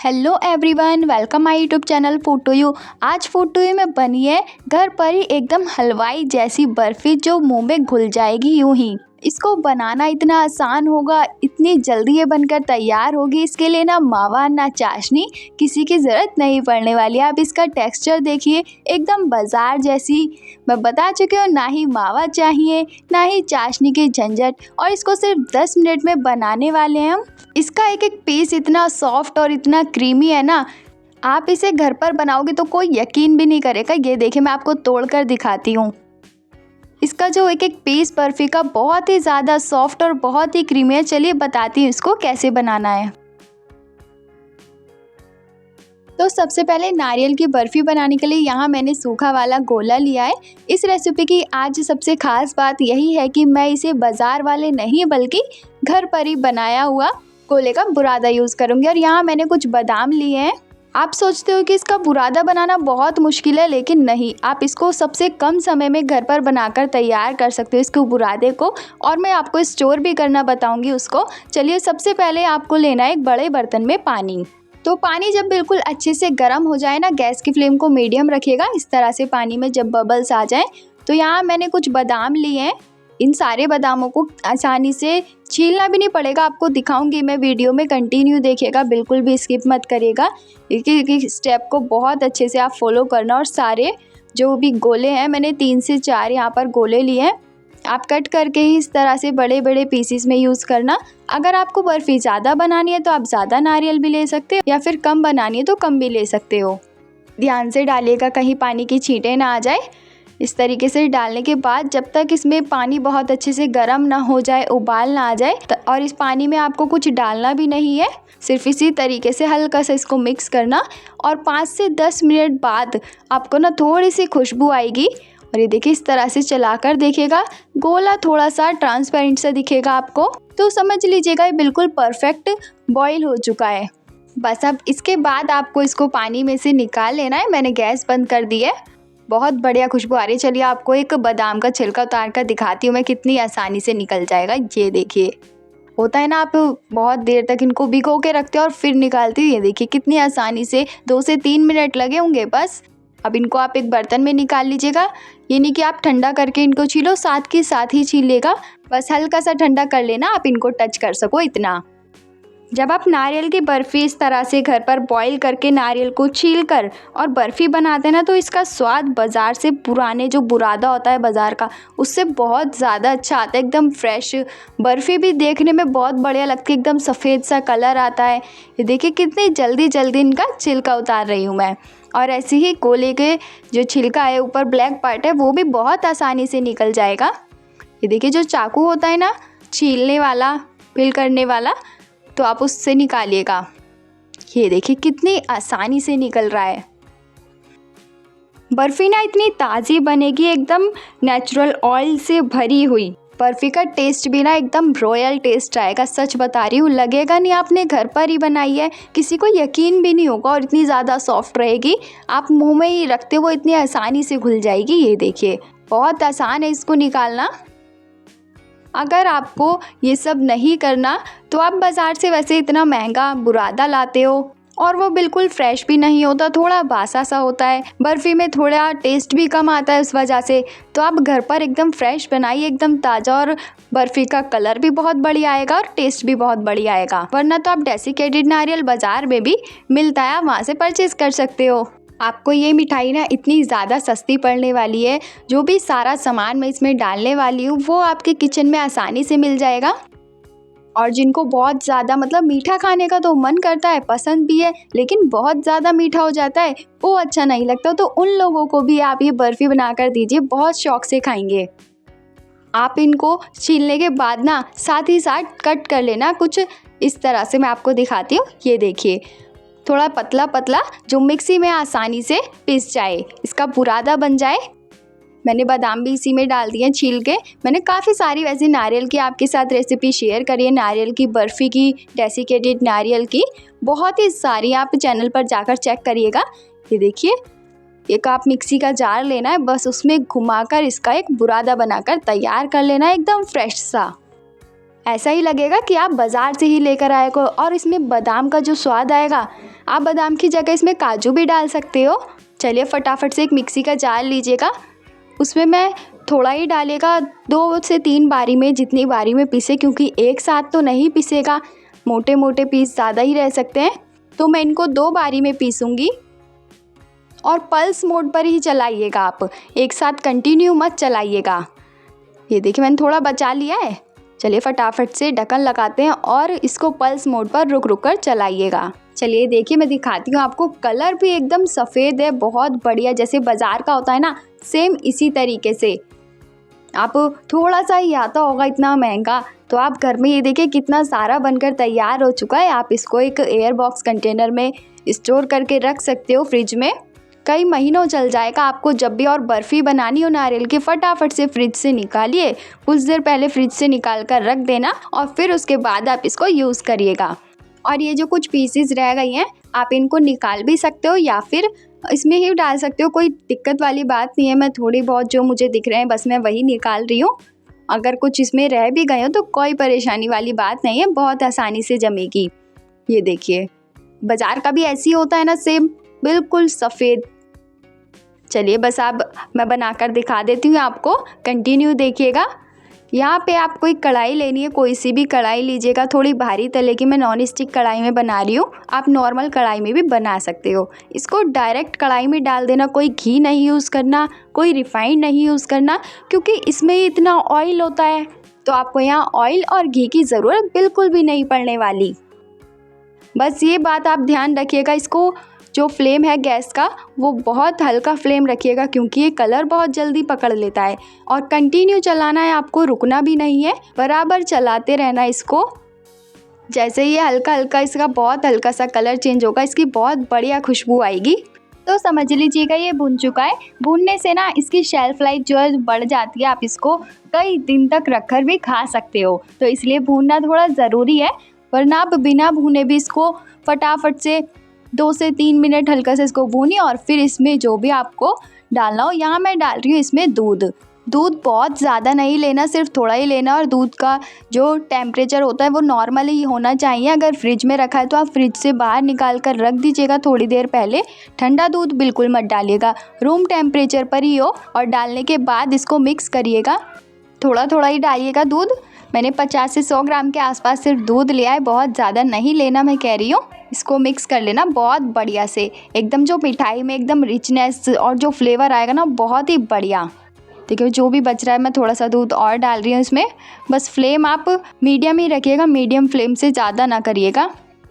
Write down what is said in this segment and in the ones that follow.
Hello everyone, welcome my YouTube channel food to you. आज food to you में बनी है घर पर ही एकदम हलवाई जैसी बर्फ़ी जो मुंह में घुल जाएगी यूं ही। इसको बनाना इतना आसान होगा, इतनी जल्दी ये बनकर तैयार होगी। इसके लिए ना मावा ना चाशनी किसी की ज़रूरत नहीं पड़ने वाली है। आप इसका टेक्सचर देखिए, एकदम बाज़ार जैसी। मैं बता चुकी हूँ, ना ही मावा चाहिए ना ही चाशनी की झंझट, और इसको सिर्फ 10 मिनट में बनाने वाले हैं हम। इसका एक एक पीस इतना सॉफ्ट और इतना क्रीमी है ना, आप इसे घर पर बनाओगे तो कोई यकीन भी नहीं करेगा। ये देखिए, मैं आपको तोड़ कर दिखाती हूँ। इसका जो एक एक पीस बर्फ़ी का बहुत ही ज़्यादा सॉफ्ट और बहुत ही क्रीमी है। चलिए बताती हूँ इसको कैसे बनाना है। तो सबसे पहले नारियल की बर्फ़ी बनाने के लिए यहाँ मैंने सूखा वाला गोला लिया है। इस रेसिपी की आज सबसे ख़ास बात यही है कि मैं इसे बाज़ार वाले नहीं बल्कि घर पर ही बनाया हुआ गोले का बुरादा यूज़ करूँगी। और यहाँ मैंने कुछ बादाम लिए हैं। आप सोचते हो कि इसका बुरादा बनाना बहुत मुश्किल है, लेकिन नहीं, आप इसको सबसे कम समय में घर पर बनाकर तैयार कर सकते हो इसके बुरादे को। और मैं आपको स्टोर भी करना बताऊंगी उसको। चलिए, सबसे पहले आपको लेना है एक बड़े बर्तन में पानी। तो पानी जब बिल्कुल अच्छे से गर्म हो जाए ना, गैस की फ्लेम को मीडियम रखिएगा। इस तरह से पानी में जब बबल्स आ जाएं, तो यहाँ मैंने कुछ बादाम लिए हैं। इन सारे बादामों को आसानी से छीलना भी नहीं पड़ेगा, आपको दिखाऊंगी मैं वीडियो में, कंटिन्यू देखिएगा, बिल्कुल भी स्किप मत करिएगा। एक स्टेप को बहुत अच्छे से आप फॉलो करना। और सारे जो भी गोले हैं, मैंने 3 से 4 यहाँ पर गोले लिए हैं। आप कट करके ही इस तरह से बड़े बड़े पीसीस में यूज़ करना। अगर आपको बर्फ़ी ज़्यादा बनानी है तो आप ज़्यादा नारियल भी ले सकते हो, या फिर कम बनानी है तो कम भी ले सकते हो। ध्यान से डालिएगा, कहीं पानी की छींटें ना आ जाए। इस तरीके से डालने के बाद जब तक इसमें पानी बहुत अच्छे से गर्म ना हो जाए, उबाल ना आ जाए, और इस पानी में आपको कुछ डालना भी नहीं है, सिर्फ इसी तरीके से हल्का सा इसको मिक्स करना। और 5 से 10 मिनट बाद आपको ना थोड़ी सी खुशबू आएगी। और ये देखिए, इस तरह से चलाकर देखिएगा, गोला थोड़ा सा ट्रांसपेरेंट सा दिखेगा आपको, तो समझ लीजिएगा ये बिल्कुल परफेक्ट बॉईल हो चुका है। बस अब इसके बाद आपको इसको पानी में से निकाल लेना है। मैंने गैस बंद कर दी है। बहुत बढ़िया खुशबू आ रही है। चलिए, आपको एक बादाम का छिलका उतार कर दिखाती हूँ मैं, कितनी आसानी से निकल जाएगा। ये देखिए, होता है ना, आप बहुत देर तक इनको भिगो के रखते हो और फिर निकालती हो। ये देखिए कितनी आसानी से, 2 से 3 मिनट लगे होंगे बस। अब इनको आप एक बर्तन में निकाल लीजिएगा। ये नहीं कि आप ठंडा करके इनको छीलो, साथ के साथ ही छील लेगा, बस हल्का सा ठंडा कर लेना, आप इनको टच कर सको इतना। जब आप नारियल की बर्फ़ी इस तरह से घर पर बॉईल करके नारियल को छील कर और बर्फ़ी बनाते हैं ना, तो इसका स्वाद बाज़ार से, पुराने जो बुरादा होता है बाज़ार का, उससे बहुत ज़्यादा अच्छा आता है। एकदम फ्रेश बर्फ़ी भी देखने में बहुत बढ़िया लगती है, एकदम सफ़ेद सा कलर आता है। ये देखिए कितनी जल्दी जल्दी इनका छिलका उतार रही हूँ मैं। और ऐसे ही गोले के जो छिलका है, ऊपर ब्लैक पार्ट है, वो भी बहुत आसानी से निकल जाएगा। ये देखिए, जो चाकू होता है ना छीलने वाला, पील करने वाला, तो आप उससे निकालिएगा। ये देखिए कितनी आसानी से निकल रहा है। बर्फ़ी ना इतनी ताज़ी बनेगी, एकदम नेचुरल ऑयल से भरी हुई। बर्फ़ी का टेस्ट भी ना एकदम रॉयल टेस्ट आएगा, सच बता रही हूँ। लगेगा नहीं आपने घर पर ही बनाई है, किसी को यकीन भी नहीं होगा। और इतनी ज़्यादा सॉफ्ट रहेगी, आप मुंह में ही रखते हो इतनी आसानी से घुल जाएगी। ये देखिए, बहुत आसान है इसको निकालना। अगर आपको ये सब नहीं करना तो आप बाज़ार से वैसे इतना महंगा बुरादा लाते हो, और वो बिल्कुल फ्रेश भी नहीं होता, थोड़ा बासा सा होता है। बर्फ़ी में थोड़ा टेस्ट भी कम आता है उस वजह से। तो आप घर पर एकदम फ्रेश बनाइए, एकदम ताज़ा, और बर्फ़ी का कलर भी बहुत बढ़िया आएगा और टेस्ट भी बहुत बढ़िया आएगा। वरना तो आप डेसिकेटेड नारियल बाज़ार में भी मिलता है, आप वहाँ से परचेज़ कर सकते हो। आपको ये मिठाई ना इतनी ज़्यादा सस्ती पड़ने वाली है, जो भी सारा सामान मैं इसमें डालने वाली हूँ वो आपके किचन में आसानी से मिल जाएगा। और जिनको बहुत ज़्यादा मतलब मीठा खाने का तो मन करता है, पसंद भी है, लेकिन बहुत ज़्यादा मीठा हो जाता है, वो अच्छा नहीं लगता, तो उन लोगों को भी आप ये बर्फ़ी बनाकर दीजिए, बहुत शौक से खाएंगे। आप इनको छीलने के बाद ना साथ ही साथ कट कर लेना कुछ इस तरह से। मैं आपको दिखाती हूँ। ये देखिए, थोड़ा पतला पतला, जो मिक्सी में आसानी से पिस जाए, इसका बुरादा बन जाए। मैंने बादाम भी इसी में डाल दिए छील के। मैंने काफ़ी सारी वैसे नारियल की आपके साथ रेसिपी शेयर करी है, नारियल की बर्फ़ी की, डेसिकेटेड नारियल की, बहुत ही सारी, आप चैनल पर जाकर चेक करिएगा। ये देखिए, एक आप मिक्सी का जार लेना है, बस उसमें घुमाकर इसका एक बुरादा बनाकर तैयार कर लेना है, एकदम फ्रेश सा। ऐसा ही लगेगा कि आप बाज़ार से ही लेकर आए हो। और इसमें बादाम का जो स्वाद आएगा, आप बादाम की जगह इसमें काजू भी डाल सकते हो। चलिए फटाफट से एक मिक्सी का जार लीजिएगा, उसमें मैं थोड़ा ही डालेगा, 2 से 3 बारी में, जितनी बारी में पीसे, क्योंकि एक साथ तो नहीं पीसेगा, मोटे मोटे पीस ज़्यादा ही रह सकते हैं। तो मैं इनको 2 बारी में पीसूँगी। और पल्स मोड पर ही चलाइएगा, आप एक साथ कंटिन्यू मत चलाइएगा। ये देखिए मैंने थोड़ा बचा लिया है। चलिए फटाफट से ढक्कन लगाते हैं और इसको पल्स मोड पर रुक रुक कर चलाइएगा। चलिए देखिए मैं दिखाती हूँ आपको, कलर भी एकदम सफ़ेद है, बहुत बढ़िया, जैसे बाज़ार का होता है ना, सेम इसी तरीके से। आप थोड़ा सा ही आता होगा, इतना महंगा, तो आप घर में ये देखिए कितना सारा बनकर तैयार हो चुका है। आप इसको एक एयर बॉक्स कंटेनर में स्टोर करके रख सकते हो फ्रिज में, कई महीनों चल जाएगा आपको। जब भी और बर्फ़ी बनानी हो नारियल की, फटाफट से फ्रिज से निकालिए, कुछ देर पहले फ्रिज से निकाल कर रख देना और फिर उसके बाद आप इसको यूज़ करिएगा। और ये जो कुछ पीसेस रह गई हैं, आप इनको निकाल भी सकते हो या फिर इसमें ही डाल सकते हो, कोई दिक्कत वाली बात नहीं है। मैं थोड़ी बहुत जो मुझे दिख रहे हैं बस मैं वही निकाल रही हूँ। अगर कुछ इसमें रह भी गए हो तो कोई परेशानी वाली बात नहीं है, बहुत आसानी से जमेगी। ये देखिए बाज़ार का भी ऐसी होता है ना, सेम बिल्कुल सफ़ेद। चलिए बस अब मैं बनाकर दिखा देती हूँ आपको, कंटिन्यू देखिएगा। यहाँ पे आपको एक कढ़ाई लेनी है, कोई सी भी कढ़ाई लीजिएगा, थोड़ी भारी तले की। मैं नॉन स्टिक कढ़ाई में बना रही हूँ, आप नॉर्मल कढ़ाई में भी बना सकते हो। इसको डायरेक्ट कढ़ाई में डाल देना, कोई घी नहीं यूज़ करना, कोई रिफाइंड नहीं यूज़ करना, क्योंकि इसमें इतना ऑयल होता है, तो आपको यहाँ ऑयल और घी की ज़रूरत बिल्कुल भी नहीं पड़ने वाली। बस ये बात आप ध्यान रखिएगा, इसको जो फ्लेम है गैस का वो बहुत हल्का फ्लेम रखिएगा, क्योंकि ये कलर बहुत जल्दी पकड़ लेता है। और कंटिन्यू चलाना है आपको, रुकना भी नहीं है, बराबर चलाते रहना इसको। जैसे ये हल्का हल्का इसका बहुत हल्का सा कलर चेंज होगा, इसकी बहुत बढ़िया खुशबू आएगी। तो समझ लीजिएगा ये भुन चुका है। भुनने से ना इसकी शेल्फ लाइफ जो है बढ़ जाती है, आप इसको कई दिन तक रखकर भी खा सकते हो। तो इसलिए भूनना थोड़ा ज़रूरी है, वरना आप बिना भुने भी इसको फटाफट से 2 से 3 मिनट हल्का से इसको भूनिए। और फिर इसमें जो भी आपको डालना हो, यहाँ मैं डाल रही हूँ इसमें दूध। दूध बहुत ज़्यादा नहीं लेना, सिर्फ थोड़ा ही लेना। और दूध का जो टेम्परेचर होता है वो नॉर्मल ही होना चाहिए। अगर फ्रिज में रखा है तो आप फ्रिज से बाहर निकाल कर रख दीजिएगा थोड़ी देर पहले। ठंडा दूध बिल्कुल मत डालिएगा, रूम टेम्परेचर पर ही हो। और डालने के बाद इसको मिक्स करिएगा, थोड़ा थोड़ा ही डालिएगा दूध। मैंने 50 से 100 ग्राम के आसपास सिर्फ दूध लिया है, बहुत ज़्यादा नहीं लेना मैं कह रही हूँ। इसको मिक्स कर लेना बहुत बढ़िया से, एकदम जो मिठाई में एकदम रिचनेस और जो फ्लेवर आएगा ना, बहुत ही बढ़िया। देखिए जो भी बच रहा है मैं थोड़ा सा दूध और डाल रही हूँ इसमें। बस फ्लेम आप मीडियम ही रखिएगा, मीडियम फ्लेम से ज़्यादा ना करिएगा।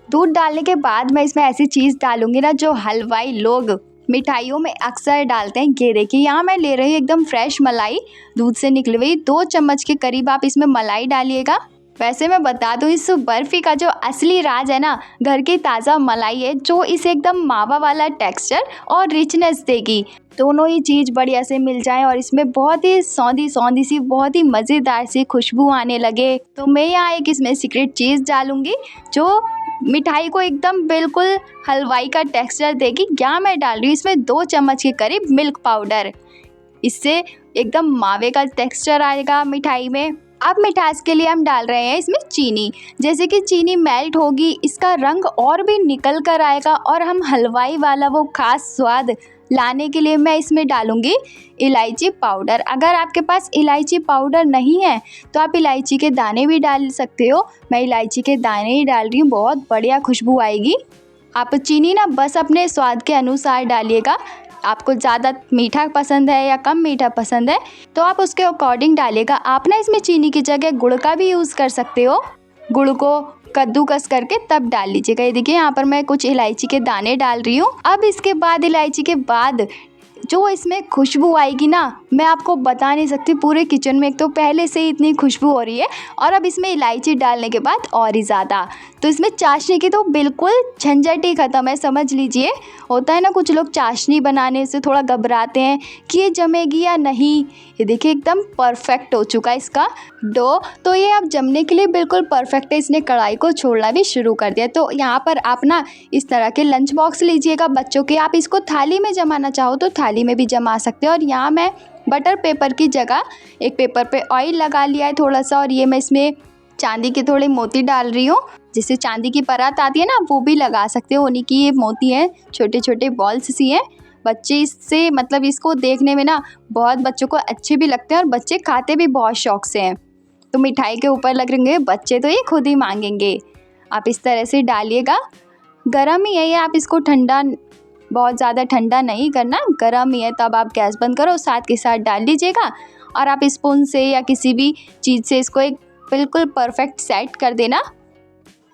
दूध डालने के बाद मैं इसमें ऐसी चीज़ डालूँगी ना जो हलवाई लोग मिठाइयों में अक्सर डालते हैं। ये देखिए यहाँ मैं ले रही हूँ एकदम फ्रेश मलाई, दूध से निकली हुई। 2 चम्मच के करीब आप इसमें मलाई डालिएगा। वैसे मैं बता दूं, इस बर्फ़ी का जो असली राज है ना, घर की ताज़ा मलाई है, जो इसे एकदम मावा वाला टेक्सचर और रिचनेस देगी। दोनों ही चीज़ बढ़िया से मिल जाए और इसमें बहुत ही सौंधी सौंधी सी, बहुत ही मज़ेदार सी खुशबू आने लगे। तो मैं यहाँ एक इसमें सीक्रेट चीज़ डालूँगी जो मिठाई को एकदम बिल्कुल हलवाई का टेक्सचर देगी। यहाँ मैं डाल रही हूँ इसमें 2 चम्मच के करीब मिल्क पाउडर। इससे एकदम मावे का टेक्सचर आएगा मिठाई में। अब मिठास के लिए हम डाल रहे हैं इसमें चीनी। जैसे कि चीनी मेल्ट होगी, इसका रंग और भी निकल कर आएगा और हम हलवाई वाला वो ख़ास स्वाद लाने के लिए मैं इसमें डालूँगी इलायची पाउडर। अगर आपके पास इलायची पाउडर नहीं है तो आप इलायची के दाने भी डाल सकते हो। मैं इलायची के दाने ही डाल रही हूँ, बहुत बढ़िया खुशबू आएगी। आप चीनी ना बस अपने स्वाद के अनुसार डालिएगा। आपको ज़्यादा मीठा पसंद है या कम मीठा पसंद है तो आप उसके अकॉर्डिंग डालिएगा। आप ना इसमें चीनी की जगह गुड़ का भी यूज़ कर सकते हो। गुड़ को कद्दूकस करके तब डाल लीजिएगा। ये देखिए यहाँ पर मैं कुछ इलायची के दाने डाल रही हूँ। अब इसके बाद इलायची के बाद जो इसमें खुशबू आएगी ना, मैं आपको बता नहीं सकती। पूरे किचन में एक तो पहले से ही इतनी खुशबू हो रही है और अब इसमें इलायची डालने के बाद और ही ज़्यादा। तो इसमें चाशनी की तो बिल्कुल झंझट ही ख़त्म है, समझ लीजिए। होता है ना कुछ लोग चाशनी बनाने से थोड़ा घबराते हैं कि ये जमेगी या नहीं। ये देखिए एकदम परफेक्ट हो चुका है इसका डो। तो ये अब जमने के लिए बिल्कुल परफेक्ट है। इसने कढ़ाई को छोड़ना भी शुरू कर दिया। तो यहाँ पर आप ना इस तरह के लंच बॉक्स लीजिएगा बच्चों के। आप इसको थाली में जमाना चाहो तो थाली में भी जमा सकते हो। और यहाँ मैं बटर पेपर की जगह एक पेपर पे ऑयल लगा लिया है थोड़ा सा, और ये मैं इसमें चांदी के थोड़े मोती डाल रही हूँ, जिससे चांदी की परत आती है ना, वो भी लगा सकते हो। उन्हीं की ये मोती हैं, छोटे छोटे बॉल्स सी हैं। बच्चे इससे मतलब इसको देखने में ना बहुत बच्चों को अच्छे भी लगते हैं और बच्चे खाते भी बहुत शौक से हैं। तो मिठाई के ऊपर लग रहेंगे, बच्चे तो ये खुद ही मांगेंगे। आप इस तरह से डालिएगा। गरम ही है ये, आप इसको ठंडा, बहुत ज़्यादा ठंडा नहीं करना, गरम ही है। तब आप गैस बंद करो, साथ के साथ डाल दीजिएगा और आप स्पून से या किसी भी चीज़ से इसको एक बिल्कुल परफेक्ट सेट कर देना,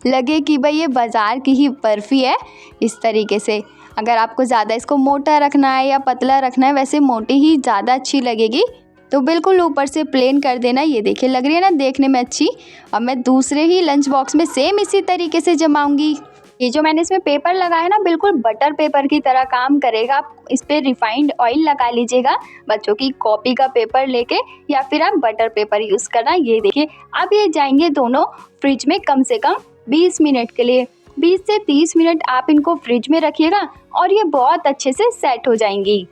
लगे कि भाई ये बाज़ार की ही बर्फ़ी है। इस तरीके से अगर आपको ज़्यादा इसको मोटा रखना है या पतला रखना है, वैसे मोटी ही ज़्यादा अच्छी लगेगी, तो बिल्कुल ऊपर से प्लेन कर देना। ये देखिए लग रही है ना देखने में अच्छी। अब मैं दूसरे ही लंच बॉक्स में सेम इसी तरीके से जमाऊंगी। ये जो मैंने इसमें पेपर लगाया ना, बिल्कुल बटर पेपर की तरह काम करेगा। आप इस पर रिफाइंड ऑयल लगा लीजिएगा, बच्चों की कॉपी का पेपर लेके, या फिर आप बटर पेपर यूज़ करना। ये देखिए अब ये जाएंगे दोनों फ्रिज में कम से कम 20 मिनट के लिए। 20 से 30 मिनट आप इनको फ्रिज में रखिएगा और ये बहुत अच्छे से सेट हो जाएंगी।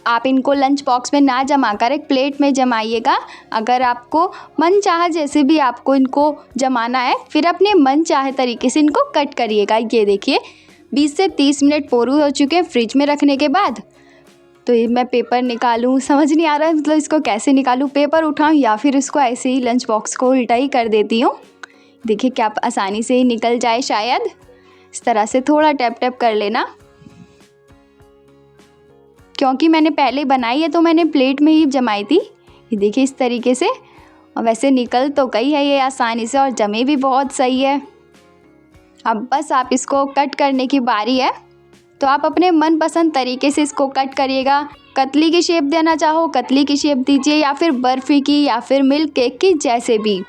आप इनको लंच बॉक्स में ना जमा कर एक प्लेट में जमाइएगा। अगर आपको मन चाहे जैसे भी आपको इनको जमाना है, फिर अपने मन चाहे तरीके से इनको कट करिएगा। ये देखिए 20 से 30 मिनट पूरे हो चुके हैं फ्रिज में रखने के बाद। तो ये मैं पेपर निकालूं, समझ नहीं आ रहा है मतलब इसको कैसे निकालूं, पेपर उठाऊं या फिर इसको ऐसे ही लंच बॉक्स को उल्टा ही कर देती हूँ। देखिए क्या आसानी से ही निकल जाए शायद। इस तरह से थोड़ा टैप टैप कर लेना। क्योंकि मैंने पहले बनाई है तो मैंने प्लेट में ही जमाई थी। ये देखिए इस तरीके से। और वैसे निकल तो गई है ये आसानी से और जमे भी बहुत सही है। अब बस आप इसको कट करने की बारी है। तो आप अपने मनपसंद तरीके से इसको कट करिएगा। कतली की शेप देना चाहो कतली की शेप दीजिए, या फिर बर्फ़ी की, या फिर मिल्क केक की, जैसे भी।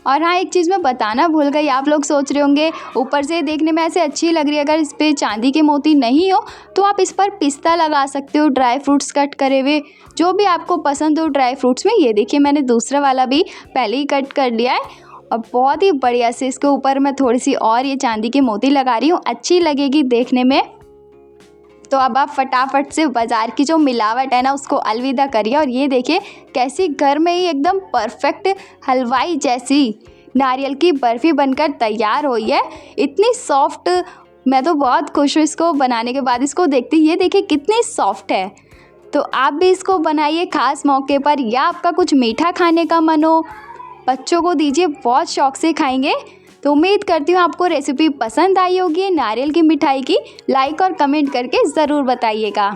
और हाँ, एक चीज़ मैं बताना भूल गई। आप लोग सोच रहे होंगे ऊपर से देखने में ऐसे अच्छी लग रही है, अगर इस पर चांदी के मोती नहीं हो तो आप इस पर पिस्ता लगा सकते हो, ड्राई फ्रूट्स कट करे हुए, जो भी आपको पसंद हो ड्राई फ्रूट्स में। ये देखिए मैंने दूसरा वाला भी पहले ही कट कर लिया है और बहुत ही बढ़िया से इसके ऊपर मैं थोड़ी सी और ये चांदी के मोती लगा रही हूँ, अच्छी लगेगी देखने में। तो अब आप फटाफट से बाज़ार की जो मिलावट है ना उसको अलविदा करिए। और ये देखिए कैसी घर में ही एकदम परफेक्ट हलवाई जैसी नारियल की बर्फ़ी बनकर तैयार हुई है। इतनी सॉफ्ट, मैं तो बहुत खुश हूँ इसको बनाने के बाद। इसको देखते ये देखिए कितनी सॉफ्ट है। तो आप भी इसको बनाइए ख़ास मौके पर, या आपका कुछ मीठा खाने का मन हो, बच्चों को दीजिए, बहुत शौक से खाएंगे। तो उम्मीद करती हूँ आपको रेसिपी पसंद आई होगी नारियल की मिठाई की। लाइक और कमेंट करके ज़रूर बताइएगा।